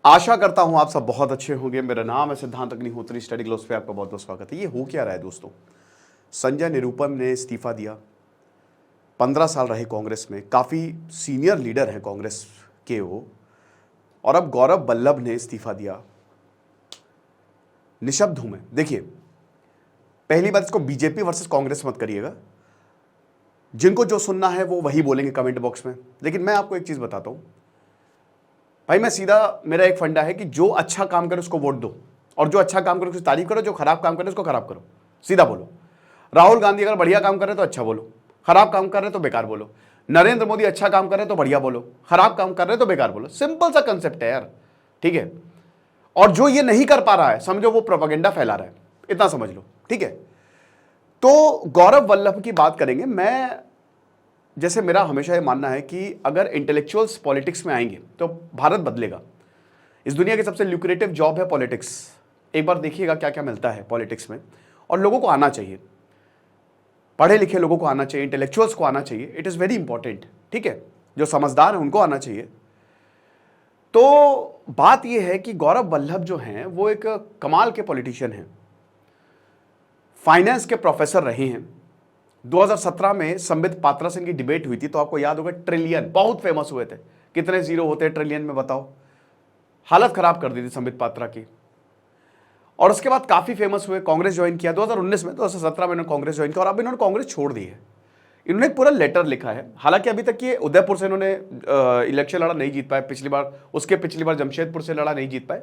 आशा करता हूं आप सब बहुत अच्छे होंगे। मेरा नाम है सिद्धांत अग्निहोत्री, स्टडी ग्लोस पे आपका बहुत बहुत स्वागत है। ये हो क्या रहा है दोस्तों? संजय निरुपम ने इस्तीफा दिया। 15 साल रहे कांग्रेस में, काफ़ी सीनियर लीडर हैं कांग्रेस के वो। और अब गौरव वल्लभ ने इस्तीफा दिया। निशब्द हूं मैं। देखिए, पहली बात, इसको बीजेपी वर्सेस कांग्रेस मत करिएगा। जिनको जो सुनना है वो वही बोलेंगे कमेंट बॉक्स में। लेकिन मैं आपको एक चीज़ बताता हूँ भाई, मैं सीधा, मेरा एक फंडा है कि जो अच्छा काम करे उसको वोट दो, और जो अच्छा काम करे उसकी तारीफ करो, जो खराब काम करे उसको खराब करो। सीधा बोलो। राहुल गांधी अगर बढ़िया काम करे तो अच्छा बोलो, खराब काम कर रहे तो बेकार बोलो। नरेंद्र मोदी अच्छा काम कर रहे तो बढ़िया बोलो, खराब काम कर रहे तो बेकार बोलो। सिंपल सा कंसेप्ट है यार, ठीक है। और जो ये नहीं कर पा रहा है, समझो वो प्रोपेगेंडा फैला रहा है, इतना समझ लो, ठीक है। तो गौरव वल्लभ की बात करेंगे। मैं, जैसे मेरा हमेशा ये मानना है कि अगर इंटेलेक्चुअल्स पॉलिटिक्स में आएंगे तो भारत बदलेगा। इस दुनिया की सबसे ल्यूक्रेटिव जॉब है पॉलिटिक्स। एक बार देखिएगा क्या क्या मिलता है पॉलिटिक्स में, और लोगों को आना चाहिए, पढ़े लिखे लोगों को आना चाहिए, इंटेलेक्चुअल्स को आना चाहिए। इट इज़ वेरी इंपॉर्टेंट, ठीक है। जो समझदार है उनको आना चाहिए। तो बात यह है कि गौरव वल्लभ जो हैं वो एक कमाल के पॉलिटिशियन हैं। फाइनेंस के प्रोफेसर रहे हैं। 2017 में संबित पात्रा सिंह की डिबेट हुई थी, तो आपको याद होगा, ट्रिलियन बहुत फेमस हुए थे। कितने जीरो होते हैं ट्रिलियन में बताओ? हालत खराब कर दी थी संबित पात्रा की। और उसके बाद काफी फेमस हुए, कांग्रेस ज्वाइन किया 2019 में। 2017 में इन्होंने कांग्रेस ज्वाइन किया, और अब इन्होंने कांग्रेस छोड़ दी है। इन्होंने एक पूरा लेटर लिखा है। हालांकि अभी तक ये उदयपुर से इन्होंने इलेक्शन लड़ा, नहीं जीत पाए पिछली बार। उसके पिछली बार जमशेदपुर से लड़ा, नहीं जीत पाए।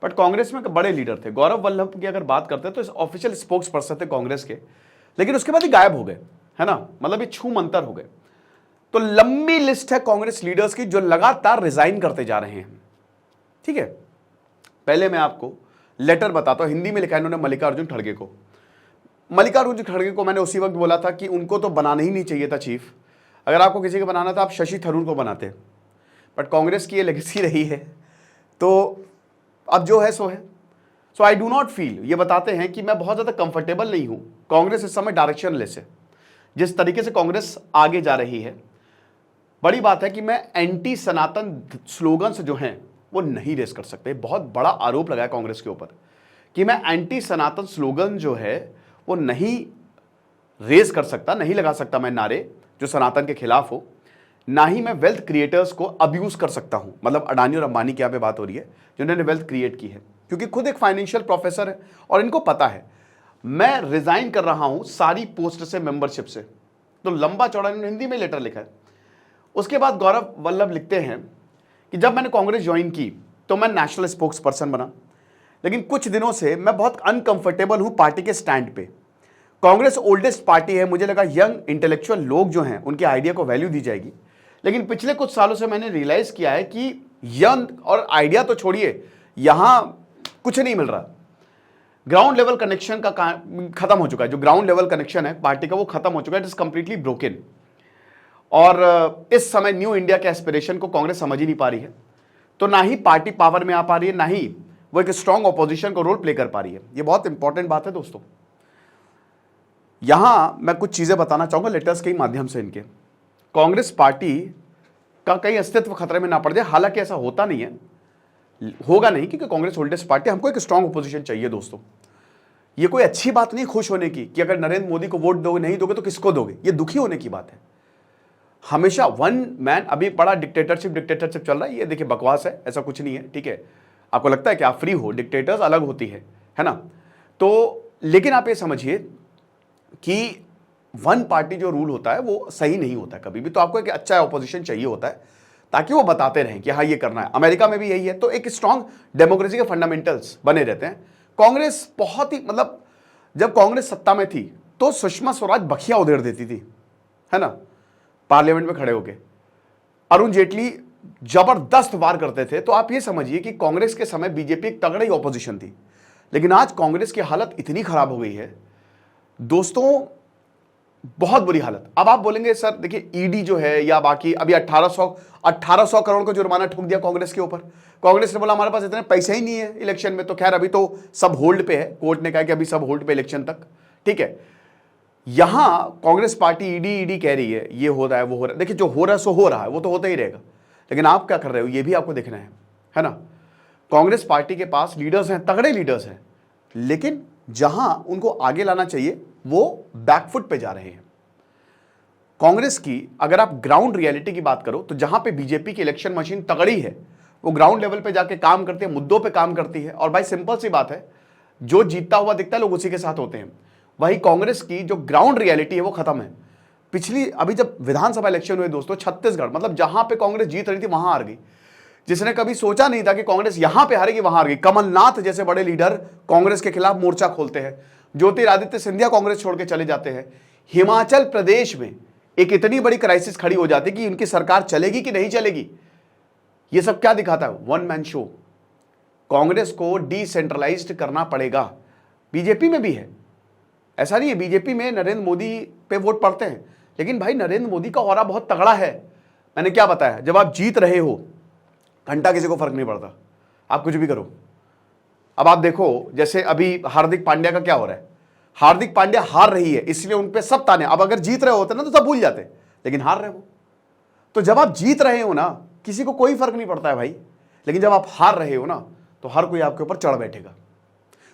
बट कांग्रेस में बड़े लीडर थे। गौरव वल्लभ की अगर बात करते हैं तो ऑफिशियल स्पोक्स पर्सन थे कांग्रेस के, लेकिन उसके बाद ही गायब हो गए, है ना। मतलब ये छू मंतर हो गए। तो लंबी लिस्ट है कांग्रेस लीडर्स की जो लगातार रिजाइन करते जा रहे हैं, ठीक है। पहले मैं आपको लेटर बताता हूं। हिंदी में लिखा है इन्होंने मल्लिकार्जुन खड़गे को। मल्लिकार्जुन खड़गे को मैंने उसी वक्त बोला था कि उनको तो बनाना ही नहीं चाहिए था चीफ। अगर आपको किसी को बनाना था आप शशि थरूर को बनाते। बट कांग्रेस की ये लेगेसी रही है, तो अब जो है सो है। सो आई डू नॉट फील, ये बताते हैं कि मैं बहुत ज़्यादा कंफर्टेबल नहीं हूं। कांग्रेस इस समय डायरेक्शन लेस है, जिस तरीके से कांग्रेस आगे जा रही है। बड़ी बात है कि मैं एंटी सनातन स्लोगन्स जो हैं वो नहीं रेस कर सकते। बहुत बड़ा आरोप लगाया कांग्रेस के ऊपर कि मैं एंटी सनातन स्लोगन जो है वो नहीं रेस कर सकता, नहीं लगा सकता मैं नारे जो सनातन के खिलाफ हो। ना ही मैं वेल्थ क्रिएटर्स को अब्यूज कर सकता हूं। मतलब अडानी और अंबानी की यहाँ पे बात हो रही है, जिन्होंने वेल्थ क्रिएट की है, क्योंकि खुद एक फाइनेंशियल प्रोफेसर है और इनको पता है। मैं रिजाइन कर रहा हूं सारी पोस्ट से, मेंबरशिप से। तो लंबा चौड़ा इन्होंने हिंदी में लेटर लिखा है। उसके बाद गौरव वल्लभ लिखते हैं कि जब मैंने कांग्रेस ज्वाइन की तो मैं नेशनल स्पोक्स पर्सन बना, लेकिन कुछ दिनों से मैं बहुत अनकंफर्टेबल हूं पार्टी के स्टैंड पे। कांग्रेस ओल्डेस्ट पार्टी है, मुझे लगा यंग इंटेलेक्चुअल लोग जो हैं उनके आइडिया को वैल्यू दी जाएगी। लेकिन पिछले कुछ सालों से मैंने रियलाइज किया है कि यंग और आइडिया तो छोड़िए, यहां कुछ नहीं मिल रहा। ग्राउंड लेवल कनेक्शन का खत्म हो चुका है। जो ग्राउंड लेवल कनेक्शन है पार्टी का वो खत्म हो चुका है। It is completely broken. और इस समय न्यू इंडिया के एस्पिरेशन को कांग्रेस समझ ही नहीं पा रही है। तो ना ही पार्टी पावर में आ पा रही है, ना ही वो एक स्ट्रांग ऑपोजिशन को रोल प्ले कर पा रही है। ये बहुत इंपॉर्टेंट बात है दोस्तों। यहां मैं कुछ चीजें बताना चाहूंगा लेटर्स के माध्यम से। इनके कांग्रेस पार्टी का कहीं अस्तित्व खतरे में ना पड़ जाए। हालांकि ऐसा होता नहीं है, होगा नहीं, क्योंकि कांग्रेस ओल्डेस्ट पार्टी। हमको एक स्ट्रांग ऑपोजिशन चाहिए दोस्तों। ये कोई अच्छी बात नहीं खुश होने की कि अगर नरेंद्र मोदी को वोट दोगे, नहीं दोगे तो किसको दोगे। ये दुखी होने की बात है। हमेशा वन मैन, अभी बड़ा डिक्टेटरशिप चल रहा है। ये देखिए बकवास है, ऐसा कुछ नहीं है, ठीक है। आपको लगता है कि आप फ्री हो, डिक्टेटर्स अलग होती है ना। तो लेकिन आप ये समझिए कि वन पार्टी जो रूल होता है वो सही नहीं होता है कभी भी। तो आपको एक अच्छा ऑपोजिशन चाहिए होता है, ताकि वो बताते रहें कि हाँ ये करना है। अमेरिका में भी यही है। तो एक स्ट्रांग डेमोक्रेसी के फंडामेंटल्स बने रहते हैं। कांग्रेस बहुत ही, मतलब जब कांग्रेस सत्ता में थी तो सुषमा स्वराज बखिया उधेड़ देती थी, है ना, पार्लियामेंट में खड़े होके। अरुण जेटली जबरदस्त वार करते थे। तो आप ये समझिए कि कांग्रेस के समय बीजेपी एक तगड़ी ऑपोजिशन थी। लेकिन आज कांग्रेस की हालत इतनी खराब हो गई है दोस्तों, बहुत बुरी हालत। अब आप बोलेंगे सर देखिए ईडी जो है या बाकी, अभी 1800 करोड़ का जुर्माना ठोक दिया कांग्रेस के ऊपर। कांग्रेस ने बोला हमारे पास इतने पैसे ही नहीं है इलेक्शन में। तो खैर अभी तो सब होल्ड पे है, कोर्ट ने कहा कि अभी सब होल्ड पे इलेक्शन तक, ठीक है। यहां कांग्रेस पार्टी ईडी कह रही है ये हो रहा है वो हो रहा है। देखिए जो हो रहा है सो हो रहा है, वो तो होता ही रहेगा। लेकिन आप क्या कर रहे हो ये भी आपको देखना है ना। कांग्रेस पार्टी के पास लीडर्स हैं, तगड़े लीडर्स हैं, लेकिन जहां उनको आगे लाना चाहिए वो बैकफुट पे जा रहे हैं। कांग्रेस की अगर आप ग्राउंड रियलिटी की बात करो तो जहां पे बीजेपी की इलेक्शन मशीन तगड़ी है, वो ग्राउंड लेवल पे जाके काम करती है, मुद्दों पे काम करती है। और भाई सिंपल सी बात है, जो जीतता हुआ दिखता है लोग उसी के साथ होते हैं। वही कांग्रेस की जो ग्राउंड रियलिटी है वो खत्म है। पिछली अभी जब विधानसभा इलेक्शन हुए दोस्तों, छत्तीसगढ़, मतलब जहां पे कांग्रेस जीत रही थी वहां हार गई। जिसने कभी सोचा नहीं था कि कांग्रेस यहां पे हारेगी वहां हार गई। कमलनाथ जैसे बड़े लीडर कांग्रेस के खिलाफ मोर्चा खोलते हैं, ज्योतिरादित्य सिंधिया कांग्रेस छोड़ के चले जाते हैं। हिमाचल प्रदेश में एक इतनी बड़ी क्राइसिस खड़ी हो जाती है कि उनकी सरकार चलेगी कि नहीं चलेगी। ये सब क्या दिखाता है? One man show. कांग्रेस को डिसेंट्रलाइज्ड करना पड़ेगा। बीजेपी में भी है, ऐसा नहीं है बीजेपी में नरेंद्र मोदी पे वोट पड़ते हैं, लेकिन भाई नरेंद्र मोदी का ऑरा बहुत तगड़ा है। मैंने क्या बताया, जब आप जीत रहे हो घंटा किसी को फर्क नहीं पड़ता, आप कुछ भी करो। अब आप देखो जैसे अभी हार्दिक पांड्या का क्या हो रहा है। हार्दिक पांड्या हार रही है इसलिए उन पे सब ताने। अब अगर जीत रहे होते ना तो सब भूल जाते, लेकिन हार रहे हो। तो जब आप जीत रहे हो ना किसी को कोई फर्क नहीं पड़ता है भाई, लेकिन जब आप हार रहे हो ना तो हर कोई आपके ऊपर चढ़ बैठेगा।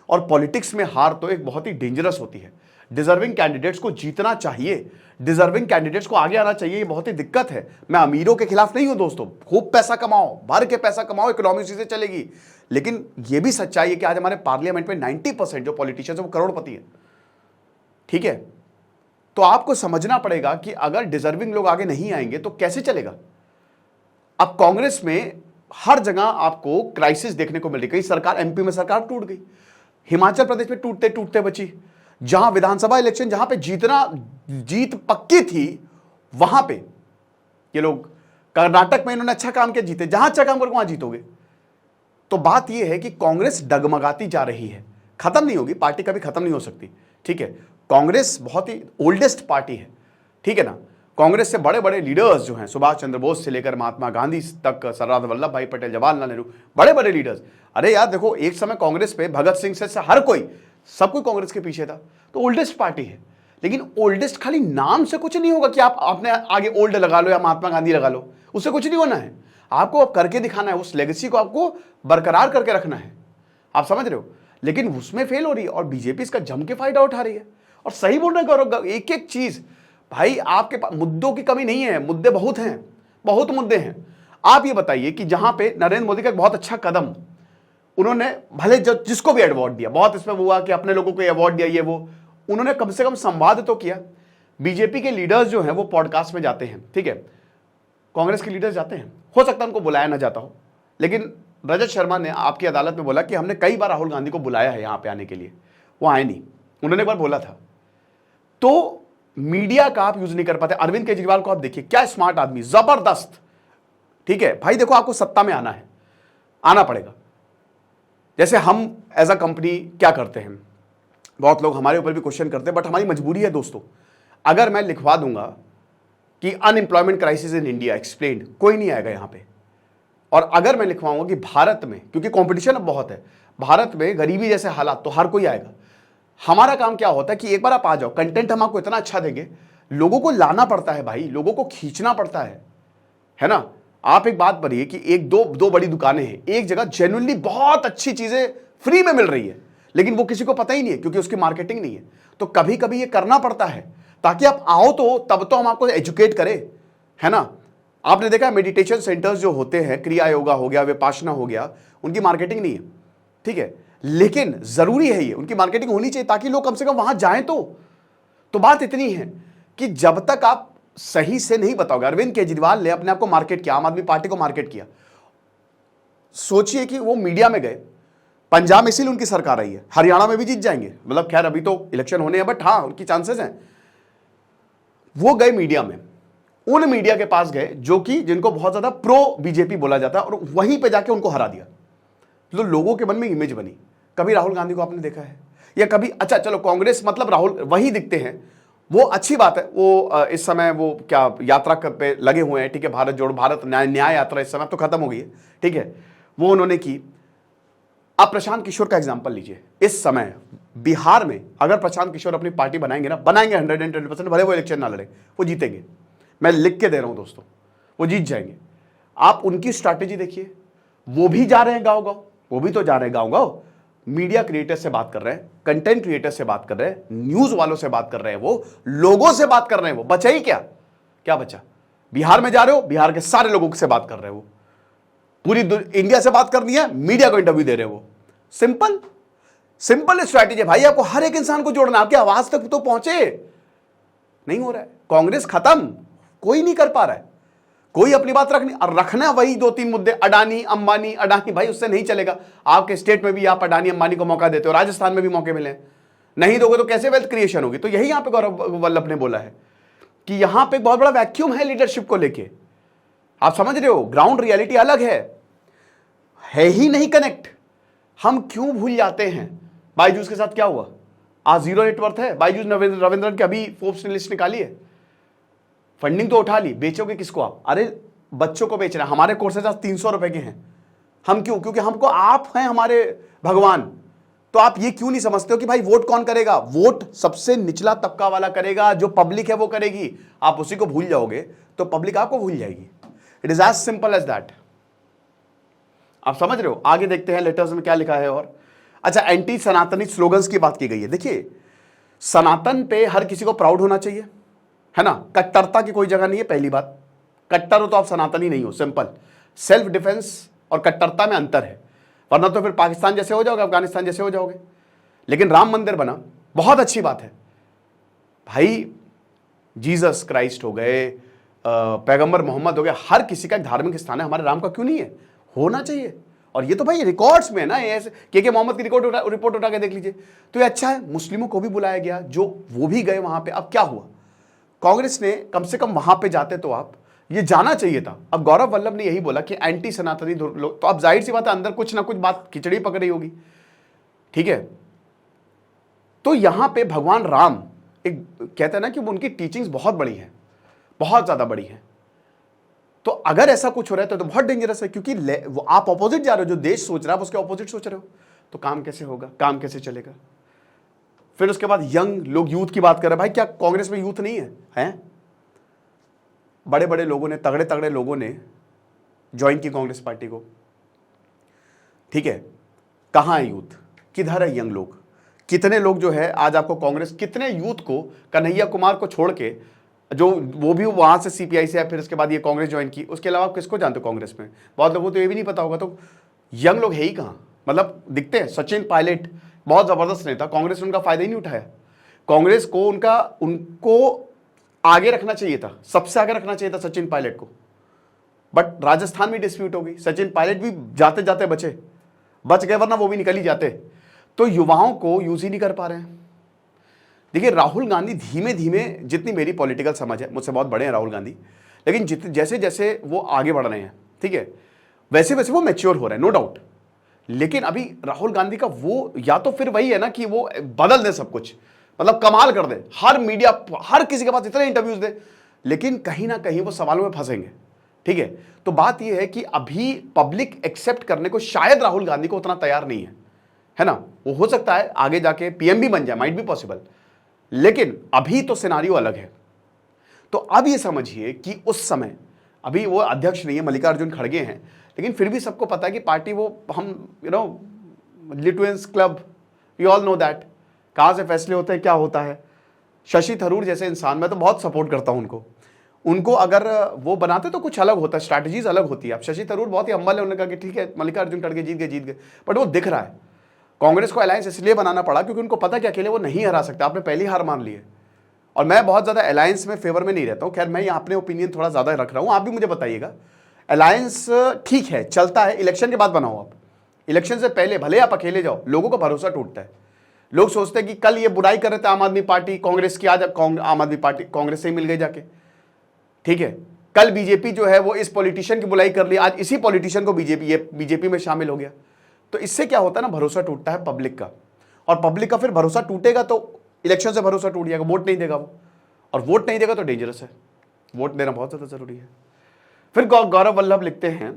और पॉलिटिक्स में हार तो एक बहुत ही डेंजरस होती है। डिजर्विंग कैंडिडेट्स को जीतना चाहिए, डिजर्विंग कैंडिडेट्स को आगे आना चाहिए। ये बहुत ही दिक्कत है। मैं अमीरों के खिलाफ नहीं हूं दोस्तों, खूब पैसा कमाओ, भर के पैसा कमाओ, इकोनॉमी उसी से चलेगी। लेकिन यह भी सच्चाई है कि आज हमारे पार्लियामेंट में 90% जो पॉलिटिशियंस है वो करोड़पति है। ठीक है, तो आपको समझना पड़ेगा कि अगर डिजर्विंग लोग आगे नहीं आएंगे तो कैसे चलेगा। अब कांग्रेस में हर जगह आपको क्राइसिस देखने को मिल रही। कई सरकार, एमपी में सरकार टूट गई, हिमाचल प्रदेश में टूटते टूटते बची। जहां विधानसभा इलेक्शन, जहां पे जीत पक्की थी, वहां पे ये लोग, कर्नाटक में इन्होंने अच्छा काम किया, जीते। जहां अच्छा काम करो वहां जीतोगे। तो बात यह है कि कांग्रेस डगमगाती जा रही है, खत्म नहीं होगी, पार्टी कभी खत्म नहीं हो सकती। ठीक है, कांग्रेस बहुत ही ओल्डेस्ट पार्टी है, ठीक है ना। कांग्रेस से बड़े बड़े लीडर्स जो हैं, सुभाष चंद्र बोस से लेकर महात्मा गांधी तक, सरदार वल्लभ भाई पटेल, जवाहरलाल नेहरू, बड़े बड़े लीडर्स। अरे यार देखो, एक समय कांग्रेस पे भगत सिंह से हर कोई, सब कोई कांग्रेस के पीछे था। तो ओल्डेस्ट पार्टी है। लेकिन ओल्डेस्ट खाली नाम से कुछ नहीं होगा कि आप अपने आगे ओल्ड लगा लो या महात्मा गांधी लगा लो, उससे कुछ नहीं होना है। आपको अब करके दिखाना है, उस लेगेसी को आपको बरकरार करके रखना है। आप समझ रहे हो, लेकिन उसमें फेल हो रही है और बीजेपी इसका जम के फायदा उठा रही है। और सही बोल रहे हैं गौरव, एक एक चीज भाई आपके पास मुद्दों की कमी नहीं है, मुद्दे बहुत हैं, बहुत मुद्दे हैं। आप ये बताइए कि जहां पे नरेंद्र मोदी का एक बहुत अच्छा कदम, उन्होंने भले जिसको भी अवार्ड दिया, बहुत इसमें हुआ कि अपने लोगों को अवार्ड दिया, ये वो, उन्होंने कम से कम संवाद तो किया। बीजेपी के लीडर्स जो हैं वो पॉडकास्ट में जाते हैं, ठीक है, कांग्रेस के लीडर्स जाते हैं, हो सकता है उनको बुलाया ना जाता हो, लेकिन रजत शर्मा ने आपकी अदालत में बोला कि हमने कई बार राहुल गांधी को बुलाया है यहां पे आने के लिए, वो आए नहीं। उन्होंने एक बार बोला था। तो मीडिया का आप यूज नहीं कर पाते। अरविंद केजरीवाल को आप देखिए, क्या स्मार्ट आदमी, जबरदस्त, ठीक है भाई। देखो आपको सत्ता में आना है, आना पड़ेगा। जैसे हम एज अ कंपनी क्या करते हैं, बहुत लोग हमारे ऊपर भी क्वेश्चन करते हैं, बट हमारी मजबूरी है दोस्तों। अगर मैं लिखवा दूंगा कि unemployment crisis in India explained, कोई नहीं आएगा यहां पे। और अगर मैं लिखवाऊंगा कि भारत में, क्योंकि कंपटीशन अब बहुत है, भारत में गरीबी जैसे हालात, तो हर कोई आएगा। हमारा काम क्या होता है कि एक बार आप आ जाओ, कंटेंट हम आपको इतना अच्छा देंगे, लोगों को लाना पड़ता है भाई, लोगों को खींचना पड़ता है ना। आप एक बात बताइए कि एक दो बड़ी दुकानें हैं, एक जगह जेन्युइनली बहुत अच्छी चीजें फ्री में मिल रही है, लेकिन वो किसी को पता ही नहीं है क्योंकि उसकी मार्केटिंग नहीं है। तो कभी कभी ये करना पड़ता है ताकि आप आओ तो तब तो हम आपको एजुकेट करें, है ना। आपने देखा मेडिटेशन सेंटर्स जो होते हैं, क्रिया योगा हो गया, विपासना हो गया, उनकी मार्केटिंग नहीं है, ठीक है, लेकिन जरूरी है ये, उनकी मार्केटिंग होनी चाहिए ताकि लोग कम से कम वहां जाएं। तो बात इतनी है कि जब तक आप सही से नहीं बताओगे, अरविंद केजरीवाल ने अपने आप को मार्केट किया, आम आदमी पार्टी को मार्केट किया। सोचिए कि वो मीडिया में गए, पंजाब में इसीलिए उनकी सरकार आई है, हरियाणा में भी जीत जाएंगे, मतलब खैर अभी तो इलेक्शन होने हैं, बट हाँ उनकी चांसेस हैं। वो गए मीडिया में, उन मीडिया के पास गए जो कि जिनको बहुत ज्यादा प्रो बीजेपी बोला जाता है, और वहीं पे जाके उनको हरा दिया। तो लोगों के मन में इमेज बनी। कभी राहुल गांधी को आपने देखा है या कभी, अच्छा चलो कांग्रेस मतलब राहुल वही दिखते हैं, वो अच्छी बात है। वो इस समय वो क्या यात्रा पे लगे हुए हैं, ठीक है, भारत जोड़ो, भारत न्याय यात्रा इस समय तो खत्म हो गई है, ठीक है, वो उन्होंने की। आप प्रशांत किशोर का एग्जांपल लीजिए, इस समय बिहार में अगर प्रशांत किशोर अपनी पार्टी बनाएंगे ना, बनाएंगे 120%, भले वो इलेक्शन ना लड़े, वो जीतेंगे। मैं लिख के दे रहा हूं दोस्तों, वो जीत जाएंगे। आप उनकी स्ट्रैटेजी देखिए, वो भी जा रहे हैं गांव गांव, वो भी तो जा रहे हैं गाँव गाँव, मीडिया क्रिएटर से बात कर रहे हैं, कंटेंट क्रिएटर से बात कर रहे हैं, न्यूज वालों से बात कर रहे हैं, वो लोगों से बात कर रहे हैं। वो बचा ही क्या, क्या बचा? बिहार में जा रहे हो, बिहार के सारे लोगों से बात कर रहे हो, पूरी इंडिया से बात करनी है, मीडिया को इंटरव्यू दे रहे हो। सिंपल सिंपल स्ट्रैटेजी है भाई, आपको हर एक इंसान को जोड़ना, आपकी आवाज तक तो पहुंचे। नहीं हो रहा है, कांग्रेस खत्म, कोई नहीं कर पा रहा है, कोई अपनी बात रखना वही 2-3 मुद्दे, अडानी अंबानी अडानी, भाई उससे नहीं चलेगा। आपके स्टेट में भी आप अडानी अंबानी को मौका देते हो, राजस्थान में भी मौके मिले, नहीं दोगे तो कैसे वेल्थ क्रिएशन होगी? तो यही यहां पे गौरव वल्लभ ने बोला है कि यहां पे बहुत बड़ा वैक्यूम है लीडरशिप को लेके। आप समझ रहे हो, ग्राउंड रियलिटी अलग है ही नहीं कनेक्ट। हम क्यों भूल जाते हैं बायजूस के साथ क्या हुआ? आज 0 नेटवर्थ है बायजूस। रविंद्रन की अभी फोर्ब्स ने लिस्ट निकाली है, फंडिंग तो उठा ली, बेचोगे किसको आप? अरे बच्चों को बेच रहे हैं। हमारे कोर्सेज आज 300 रुपए के हैं, हम क्यों? क्योंकि हमको आप हैं हमारे भगवान। तो आप ये क्यों नहीं समझते हो कि भाई वोट कौन करेगा? वोट सबसे निचला तबका वाला करेगा, जो पब्लिक है वो करेगी। आप उसी को भूल जाओगे तो पब्लिक आपको भूल जाएगी। It is as simple as that. आप समझ रहे हो? आगे देखते हैं लेटर्स में क्या लिखा है। और अच्छा, एंटी सनातनी स्लोगन्स की बात की गई है। देखिए, सनातन पे हर किसी को प्राउड होना चाहिए, है ना। कट्टरता की कोई जगह नहीं है। पहली बात, कट्टर हो तो आप सनातनी नहीं हो, सिंपल। सेल्फ डिफेंस और कट्टरता में अंतर है, वरना तो फिर पाकिस्तान जैसे हो जाओगे, अफगानिस्तान जैसे हो जाओगे। लेकिन राम मंदिर बना, बहुत अच्छी बात है भाई। जीसस क्राइस्ट हो गए, पैगंबर मोहम्मद हो गए, हर किसी का एक धार्मिक स्थान है। हमारे राम का क्यों नहीं है? होना चाहिए। और ये तो भाई रिकॉर्ड्स में है ना, ऐसे के मोहम्मद की रिपोर्ट उठा के देख लीजिए। तो ये अच्छा है, मुस्लिमों को भी बुलाया गया, जो वो भी गए वहां पे। अब क्या हुआ? कांग्रेस ने कम से कम वहां पे जाते तो आप ये जाना चाहिए था। अब गौरव वल्लभ ने यही बोला कि एंटी सनातनी लोग, तो अब जाहिर सी बात है अंदर कुछ ना कुछ बात खिचड़ी पक रही होगी, ठीक है। तो यहां पे भगवान राम एक कहते हैं ना कि उनकी टीचिंग्स बहुत बड़ी है, बहुत ज्यादा बड़ी है। तो अगर ऐसा कुछ हो रहा है तो बहुत डेंजरस है, क्योंकि वो आप ऑपोजिट जा रहे हो। जो देश सोच रहा है आप उसके ऑपोजिट सोच रहे हो, तो काम कैसे होगा, काम कैसे चलेगा? फिर उसके बाद यंग लोग, यूथ की बात कर रहे हैं। भाई क्या कांग्रेस में यूथ नहीं है? हैं? बड़े बड़े लोगों ने, तगड़े तगड़े लोगों ने ज्वाइन की कांग्रेस पार्टी को, ठीक है। कहां है यूथ? किधर है यंग लोग? कितने लोग जो है आज आपको कांग्रेस, कितने यूथ को, कन्हैया कुमार को छोड़ के, जो वो भी वहां से सीपीआई से, फिर उसके बाद ये कांग्रेस ज्वाइन की, उसके अलावा किसको जानते हो कांग्रेस में? बहुत लोगों को तो ये भी नहीं पता होगा। तो यंग लोग है ही कहां? मतलब दिखते हैं, सचिन पायलट बहुत जबरदस्त नेता, कांग्रेस ने उनका फायदा ही नहीं उठाया। कांग्रेस को उनको आगे रखना चाहिए था, सबसे आगे रखना चाहिए था सचिन पायलट को। बट राजस्थान में डिस्प्यूट हो गई, सचिन पायलट भी जाते जाते बच गए, वरना वो भी निकल ही जाते। तो युवाओं को यूज ही नहीं कर पा रहे हैं। देखिए, राहुल गांधी धीमे धीमे, जितनी मेरी पॉलिटिकल समझ है, मुझसे बहुत बड़े हैं राहुल गांधी, लेकिन जैसे जैसे वो आगे बढ़ रहे हैं, ठीक है, वैसे वैसे वो मैच्योर हो रहे हैं, नो डाउट। लेकिन अभी राहुल गांधी का वो, या तो फिर वही है ना कि वो बदल दे सब कुछ, मतलब कमाल कर दे, हर मीडिया, हर किसी के पास इतने इंटरव्यूज दे, लेकिन कहीं ना कहीं वो सवालों में फंसेंगे, ठीक है। तो बात यह है कि अभी पब्लिक एक्सेप्ट करने को शायद राहुल गांधी को उतना तैयार नहीं है ना। वो हो सकता है आगे जाके पीएम भी बन जाए, माइट बी पॉसिबल, लेकिन अभी तो सिनारियो अलग है। तो अब ये समझिए कि उस समय, अभी वो अध्यक्ष नहीं है, मल्लिकार्जुन खड़गे हैं, लेकिन फिर भी सबको पता है कि पार्टी वो, हम लिटुएंस club, you all know that, कहाँ से फैसले होते हैं, क्या होता है। शशि थरूर जैसे इंसान, मैं तो बहुत सपोर्ट करता हूं उनको अगर वो बनाते तो कुछ अलग होता है, स्ट्रैटेजीज अलग होती है। अब शशि थरूर बहुत ही हम्बल है, उन्होंने कहा कि ठीक है मल्लिकार्जुन खड़गे जीत गए, बट वो दिख रहा है। कांग्रेस को अलायंस इसलिए बनाना पड़ा क्योंकि उनको पता कि अकेले वो नहीं हरा सकते, आपने पहली हार मान ली है। और मैं बहुत ज्यादा अलायंस में फेवर में नहीं रहता हूं, खैर मैं यहाँ अपने ओपिनियन थोड़ा ज्यादा रख रहा हूं, आप भी मुझे बताइएगा। अलायंस ठीक है, चलता है, इलेक्शन के बाद बनाओ आप, इलेक्शन से पहले भले आप अकेले जाओ, लोगों का भरोसा टूटता है। लोग सोचते हैं कि कल ये बुराई कर रहे थे आम आदमी पार्टी कांग्रेस की, आज आम आदमी पार्टी कांग्रेस से ही मिल गई जाके, ठीक है। कल बीजेपी जो है वो इस पॉलिटिशियन की बुराई कर ली, आज इसी पॉलिटिशियन को बीजेपी में शामिल हो गया। तो इससे क्या होता है ना, भरोसा टूटता है पब्लिक का, और पब्लिक का फिर भरोसा टूटेगा तो इलेक्शन से भरोसा टूट जाएगा, वोट नहीं देगा वो, और वोट नहीं देगा तो डेंजरस है। वोट देना बहुत ज्यादा जरूरी है। फिर गौरव वल्लभ लिखते हैं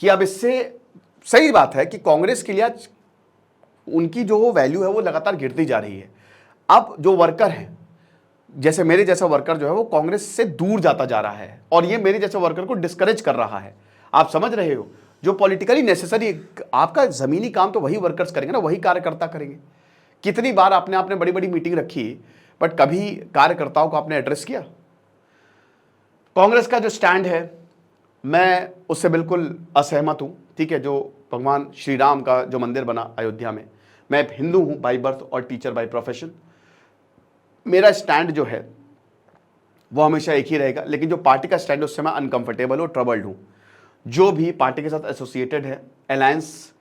कि अब इससे सही बात है कि कांग्रेस के लिए आज उनकी जो वैल्यू है वो लगातार गिरती जा रही है। अब जो वर्कर हैं, जैसे मेरे जैसा वर्कर जो है वो कांग्रेस से दूर जाता जा रहा है, और ये मेरे जैसे वर्कर को डिस्करेज कर रहा है। आप समझ रहे हो, जो पॉलिटिकली नेसेसरी, आपका जमीनी काम तो वही वर्कर्स करेंगे ना, वही कार्यकर्ता करेंगे। कितनी बार आपने बड़ी बड़ी मीटिंग रखी, बट कभी कार्यकर्ताओं को आपने एड्रेस किया? कांग्रेस का जो स्टैंड है, मैं उससे बिल्कुल असहमत हूं। ठीक है, जो भगवान श्री राम का जो मंदिर बना अयोध्या में, मैं हिंदू हूं बाई बर्थ और टीचर बाई प्रोफेशन। मेरा स्टैंड जो है वो हमेशा एक ही रहेगा, लेकिन जो पार्टी का स्टैंड है उससे मैं अनकंफर्टेबल और ट्रबल्ड हूं। जो भी पार्टी के साथ एसोसिएटेड है, अलायंस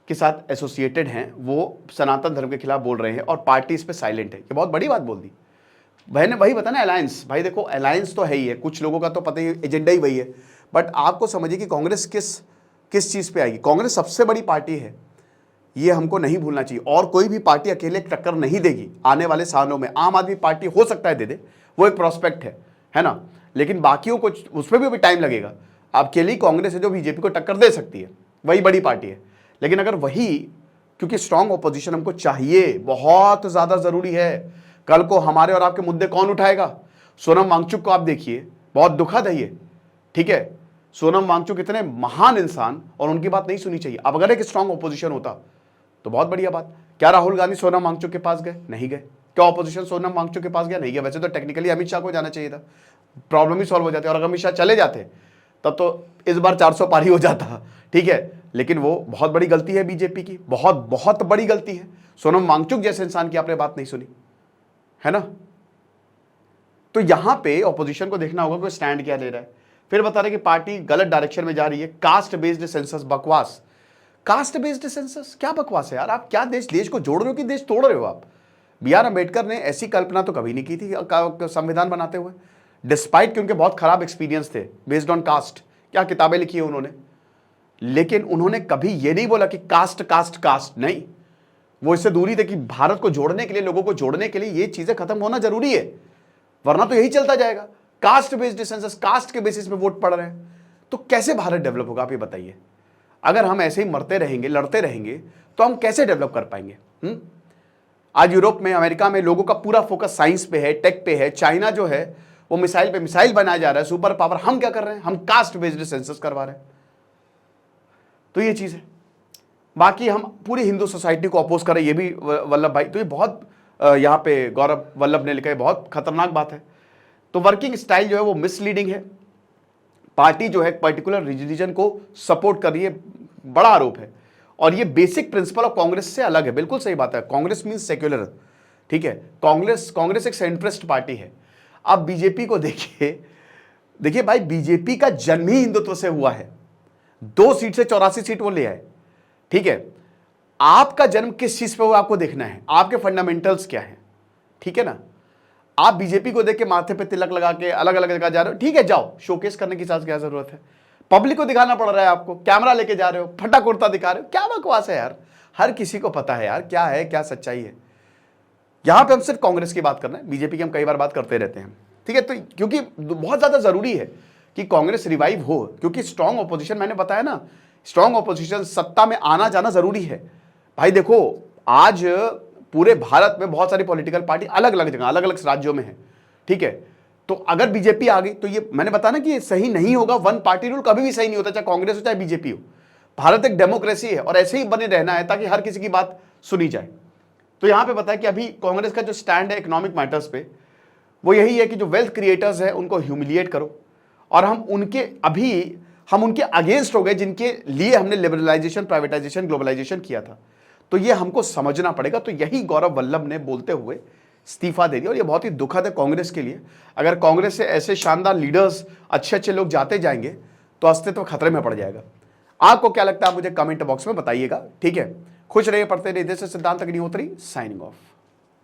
के साथ एसोसिएटेड हैं, वो सनातन धर्म के खिलाफ बोल रहे हैं और पार्टी इस पर साइलेंट है। ये बहुत बड़ी बात बोल दी भाई ने। वही बता ना, अलायंस, भाई देखो अलायंस तो है ही है, कुछ लोगों का तो पता ही एजेंडा ही वही है, बट आपको समझिए कि कांग्रेस किस चीज़ पे आएगी। कांग्रेस सबसे बड़ी पार्टी है, ये हमको नहीं भूलना चाहिए, और कोई भी पार्टी अकेले टक्कर नहीं देगी आने वाले सालों में। आम आदमी पार्टी हो सकता है दे दे, वो एक प्रोस्पेक्ट है ना, लेकिन बाकियों को उसमें भी टाइम लगेगा। अकेली कांग्रेस है जो बीजेपी को टक्कर दे सकती है, वही बड़ी पार्टी है। लेकिन अगर वही, क्योंकि स्ट्रांग ऑपोजिशन हमको चाहिए, बहुत ज़्यादा ज़रूरी है। कल को हमारे और आपके मुद्दे कौन उठाएगा? सोनम वांगचुक को आप देखिए, बहुत दुखद है ये। ठीक है, सोनम वांगचुक इतने महान इंसान, और उनकी बात नहीं सुनी चाहिए। अब अगर एक स्ट्रांग ऑपोजिशन होता तो बहुत बढ़िया बात। क्या राहुल गांधी सोनम वांगचुक के पास गए? नहीं गए। क्या ऑपोजिशन सोनम वांगचुक के पास गया? नहीं गया। वैसे तो टेक्निकली अमित शाह को जाना चाहिए था, प्रॉब्लम ही सॉल्व हो जाती। और अगर अमित शाह चले जाते तब तो इस बार 400 पार ही हो जाता। ठीक है, लेकिन वो बहुत बड़ी गलती है बीजेपी की, बहुत बहुत बड़ी गलती है। सोनम वांगचुक जैसे इंसान की आपने बात नहीं सुनी, है ना। तो यहां पे ऑपोजिशन को देखना होगा कि स्टैंड क्या ले रहा है। फिर बता रहे कि पार्टी गलत डायरेक्शन में जा रही है। कास्ट बेस्ड सेंसस बकवास। कास्ट बेस्ड सेंसस क्या बकवास है यार? आप क्या देश को जोड़ रहे हो कि देश तोड़ रहे हो आप? बी.आर. अम्बेडकर ने ऐसी कल्पना तो कभी नहीं की थी संविधान बनाते हुए, डिस्पाइट कि उनके बहुत खराब एक्सपीरियंस थे बेस्ड ऑन कास्ट। क्या किताबें लिखी है उन्होंने, लेकिन उन्होंने कभी यह नहीं बोला कि कास्ट कास्ट कास्ट नहीं। वो इससे दूरी थे कि भारत को जोड़ने के लिए, लोगों को जोड़ने के लिए ये चीजें खत्म होना जरूरी है, वरना तो यही चलता जाएगा। कास्ट बेस्ड सेंसस, कास्ट के बेसिस पे वोट पड़ रहे हैं, तो कैसे भारत डेवलप होगा? आप ये बताइए। अगर हम ऐसे ही मरते रहेंगे, लड़ते रहेंगे, तो हम कैसे डेवलप कर पाएंगे? आज यूरोप में, अमेरिका में लोगों का पूरा फोकस साइंस पे है, टेक पे है। चाइना जो है वो मिसाइल पे मिसाइल बनाया जा रहा है, सुपर पावर। हम क्या कर रहे हैं? हम कास्ट बेस्ड सेंसस करवा रहे हैं। तो ये चीज है। बाकी हम पूरी हिंदू सोसाइटी को अपोज करें, ये भी वल्लभ भाई, तो ये बहुत यहाँ पे गौरव वल्लभ ने लिखा है, बहुत खतरनाक बात है। तो वर्किंग स्टाइल जो है वो मिसलीडिंग है। पार्टी जो है पर्टिकुलर रिलीजन को सपोर्ट कर रही है, बड़ा आरोप है। और ये बेसिक प्रिंसिपल ऑफ कांग्रेस से अलग है। बिल्कुल सही बात है, कांग्रेस मींस सेक्युलर। ठीक है, कांग्रेस एक सेंट्रिस्ट पार्टी है। अब बीजेपी को देखिए भाई, बीजेपी का जन्म ही हिंदुत्व से हुआ है। 2 सीट से 84 सीट वो ले आए। ठीक है, आपका जन्म किस चीज पे हुआ आपको देखना है, आपके फंडामेंटल्स क्या है। ठीक है ना, आप बीजेपी को देख के माथे पे तिलक लगा के अलग अलग जगह जा रहे हो, ठीक है, जाओ, शोकेस करने की साथ क्या जरूरत है? पब्लिक को दिखाना पड़ रहा है आपको, कैमरा लेके जा रहे हो, फटा कुर्ता दिखा रहे हो, क्या बकवास है यार। हर किसी को पता है यार क्या है, क्या सच्चाई है। यहां पे हम सिर्फ कांग्रेस की बात कर रहे हैं, बीजेपी की हम कई बार बात करते रहते हैं। ठीक है, तो क्योंकि बहुत ज्यादा जरूरी है कि कांग्रेस रिवाइव हो, क्योंकि स्ट्रांग ऑपोजिशन, मैंने बताया ना, स्ट्रांग ऑपोजिशन, सत्ता में आना जाना जरूरी है। भाई देखो, आज पूरे भारत में बहुत सारी पॉलिटिकल पार्टी अलग अलग जगह, अलग अलग राज्यों में है। ठीक है, तो अगर बीजेपी आ गई तो ये मैंने बताया ना कि ये सही नहीं होगा। वन पार्टी रूल कभी भी सही नहीं होता, चाहे कांग्रेस हो चाहे बीजेपी हो। भारत एक डेमोक्रेसी है और ऐसे ही बने रहना है ताकि हर किसी की बात सुनी जाए। तो यहां पे बताया कि अभी कांग्रेस का जो स्टैंड है इकोनॉमिक मैटर्स पे, वो यही है कि जो वेल्थ क्रिएटर्स है उनको ह्यूमिलिएट करो। और हम उनके अगेंस्ट हो गए जिनके लिए हमने लिबरलाइजेशन, प्राइवेटाइजेशन, ग्लोबलाइजेशन किया था। तो ये हमको समझना पड़ेगा। तो यही गौरव वल्लभ ने बोलते हुए इस्तीफा दे दिया, और ये बहुत ही दुखद है कांग्रेस के लिए। अगर कांग्रेस से ऐसे शानदार लीडर्स, अच्छे अच्छे लोग जाते जाएंगे तो अस्तित्व खतरे में पड़ जाएगा। आपको क्या लगता है, मुझे कमेंट बॉक्स में बताइएगा। ठीक है, खुश रहिए, पढ़ते रहिए। देश से सिद्धांत अग्निहोत्री, साइनिंग ऑफ।